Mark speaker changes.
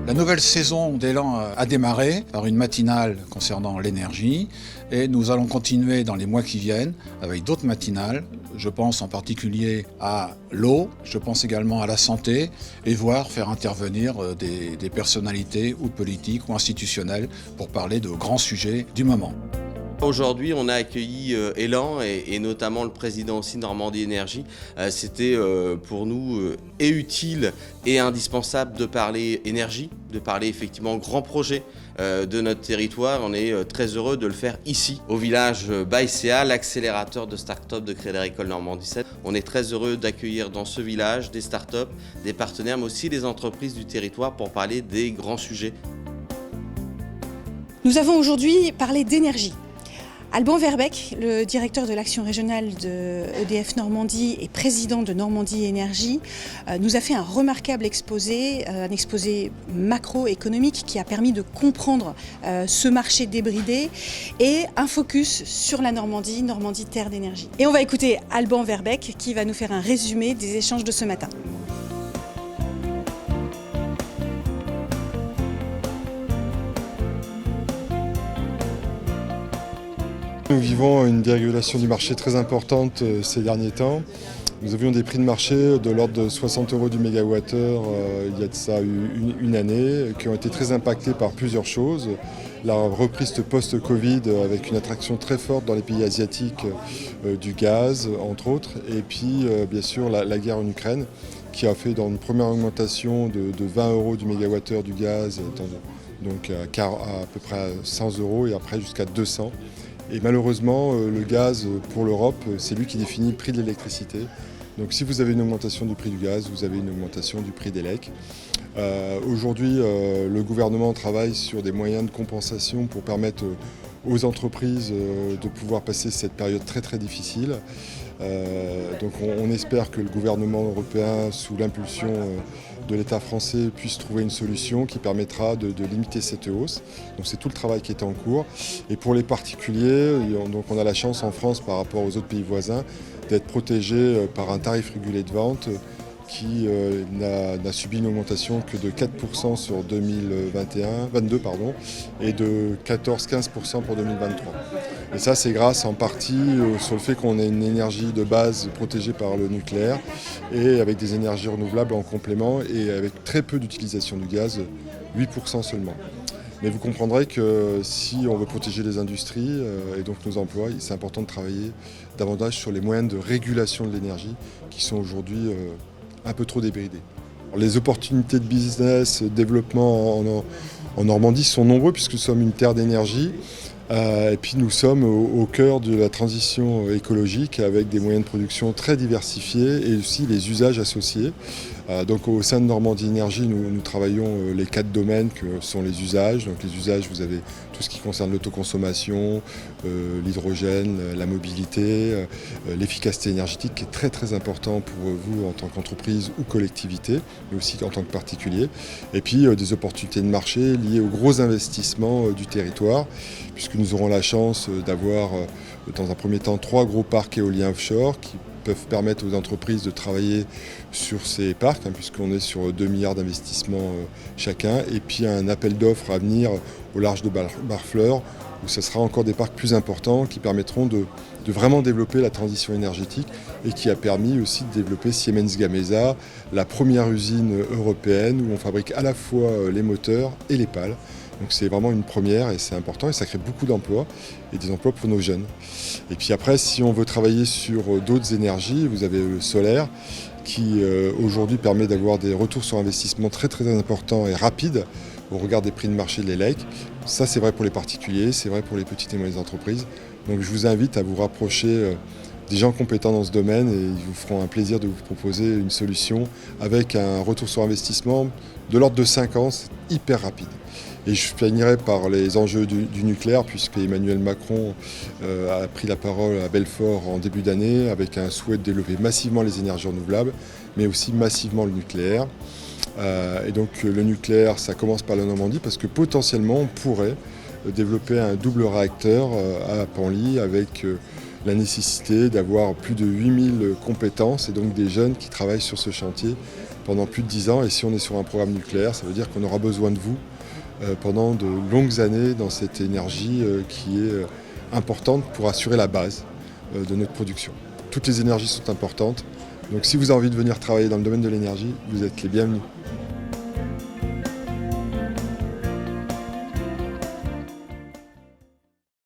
Speaker 1: La nouvelle saison d'Élan a démarré par une matinale concernant l'énergie et nous allons continuer dans les mois qui viennent avec d'autres matinales. Je pense en particulier à l'eau, je pense également à la santé et faire intervenir des personnalités ou politiques ou institutionnelles pour parler de grands sujets du moment.
Speaker 2: Aujourd'hui, on a accueilli Élan et notamment le président aussi Normandie Énergie. C'était pour nous et utile et indispensable de parler énergie, de parler effectivement grands projets de notre territoire. On est très heureux de le faire ici, au village Baïséa, l'accélérateur de start-up de Crédit Agricole Normandie 7. On est très heureux d'accueillir dans ce village des start-up, des partenaires, mais aussi des entreprises du territoire pour parler des grands sujets.
Speaker 3: Nous avons aujourd'hui parlé d'énergie. Alban Verbeek, le directeur de l'action régionale de EDF Normandie et président de Normandie Énergie, nous a fait un remarquable exposé, un exposé macroéconomique qui a permis de comprendre ce marché débridé et un focus sur la Normandie, Normandie terre d'énergie. Et on va écouter Alban Verbeek qui va nous faire un résumé des échanges de ce matin.
Speaker 4: Nous vivons une dérégulation du marché très importante ces derniers temps. Nous avions des prix de marché de l'ordre de 60 € du mégawattheure il y a de ça une année, qui ont été très impactés par plusieurs choses. La reprise post-Covid avec une attraction très forte dans les pays asiatiques du gaz, entre autres, et puis bien sûr la guerre en Ukraine, qui a fait dans une première augmentation de 20 € du mégawattheure du gaz, donc à peu près 100 € et après jusqu'à 200 €. Et malheureusement, le gaz pour l'Europe, c'est lui qui définit le prix de l'électricité. Donc si vous avez une augmentation du prix du gaz, vous avez une augmentation du prix des LEC. Aujourd'hui, le gouvernement travaille sur des moyens de compensation pour permettre aux entreprises de pouvoir passer cette période très très difficile. Donc on espère que le gouvernement européen, sous l'impulsion de l'État français, puisse trouver une solution qui permettra de limiter cette hausse. Donc c'est tout le travail qui est en cours. Et pour les particuliers, donc on a la chance en France par rapport aux autres pays voisins d'être protégés par un tarif régulé de vente qui n'a subi une augmentation que de 4% sur 2022 et de 14-15% pour 2023. Et ça, c'est grâce en partie sur le fait qu'on ait une énergie de base protégée par le nucléaire et avec des énergies renouvelables en complément et avec très peu d'utilisation du gaz, 8% seulement. Mais vous comprendrez que si on veut protéger les industries et donc nos emplois, c'est important de travailler davantage sur les moyens de régulation de l'énergie qui sont aujourd'hui un peu trop débridés. Les opportunités de business, de développement en Normandie sont nombreuses puisque nous sommes une terre d'énergie. Et puis nous sommes au cœur de la transition écologique avec des moyens de production très diversifiés et aussi les usages associés. Donc au sein de Normandie Énergie, nous travaillons les 4 domaines que sont les usages. Donc les usages, vous avez tout ce qui concerne l'autoconsommation, l'hydrogène, la mobilité, l'efficacité énergétique qui est très très important pour vous en tant qu'entreprise ou collectivité, mais aussi en tant que particulier. Et puis des opportunités de marché liées aux gros investissements du territoire, puisque nous aurons la chance d'avoir dans un premier temps 3 gros parcs éoliens offshore qui peuvent permettre aux entreprises de travailler sur ces parcs, puisqu'on est sur 2 milliards d'investissements chacun, et puis un appel d'offres à venir au large de Barfleur, où ce sera encore des parcs plus importants qui permettront de vraiment développer la transition énergétique et qui a permis aussi de développer Siemens Gamesa, la première usine européenne où on fabrique à la fois les moteurs et les pales. Donc c'est vraiment une première et c'est important et ça crée beaucoup d'emplois et des emplois pour nos jeunes. Et puis après, si on veut travailler sur d'autres énergies, vous avez le solaire qui aujourd'hui permet d'avoir des retours sur investissement très très importants et rapides au regard des prix de marché de l'ELEC. Ça c'est vrai pour les particuliers, c'est vrai pour les petites et moyennes entreprises. Donc je vous invite à vous rapprocher des gens compétents dans ce domaine et ils vous feront un plaisir de vous proposer une solution avec un retour sur investissement de l'ordre de 5 ans, c'est hyper rapide. Et je finirai par les enjeux du nucléaire, puisque Emmanuel Macron a pris la parole à Belfort en début d'année avec un souhait de développer massivement les énergies renouvelables, mais aussi massivement le nucléaire. Et donc le nucléaire, ça commence par la Normandie, parce que potentiellement on pourrait développer un double réacteur à Penly avec la nécessité d'avoir plus de 8000 compétences et donc des jeunes qui travaillent sur ce chantier pendant plus de 10 ans. Et si on est sur un programme nucléaire, ça veut dire qu'on aura besoin de vous pendant de longues années dans cette énergie qui est importante pour assurer la base de notre production. Toutes les énergies sont importantes. Donc si vous avez envie de venir travailler dans le domaine de l'énergie, vous êtes les bienvenus.